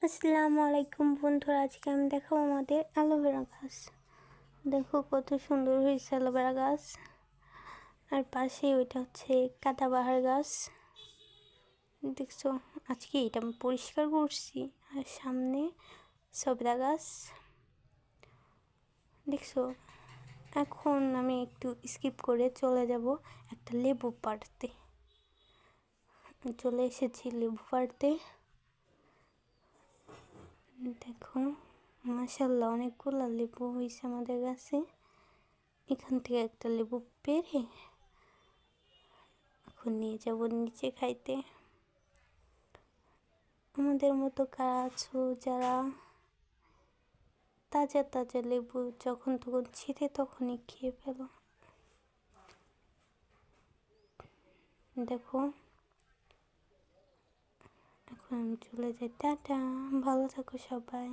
আসসালামু আলাইকুম বন্ধুরা, আজকে আমি দেখাবো আমাদের অ্যালোভেরা গাছ। দেখো কত সুন্দর হয়েছে অ্যালোভেরা গাছ। আর পাশে ওইটা হচ্ছে কাঁটাবাহার গাছ। দেখছো, আজকে এটা আমি পরিষ্কার করছি। আর সামনে সবেদা গাছ দেখছো। এখন আমি একটু স্কিপ করে চলে যাব একটা লেবু পাড়তে। চলে এসেছি লেবু পাড়তে। দেখো, মাশাআল্লাহ অনেকগুলো লেবু হয়েছে আমাদের গাছে। এখান থেকে একটা লেবু পেড়ে এখন নিয়ে যাব নিচে খাইতে। আমাদের মতো কারা আছো যারা তাজা তাজা লেবু যখন তখন ছিঁড়ে তখনই খেয়ে ফেলো। দেখো, এখন আমি চলে যাই। টাটা, ভালো থাকো সবাই।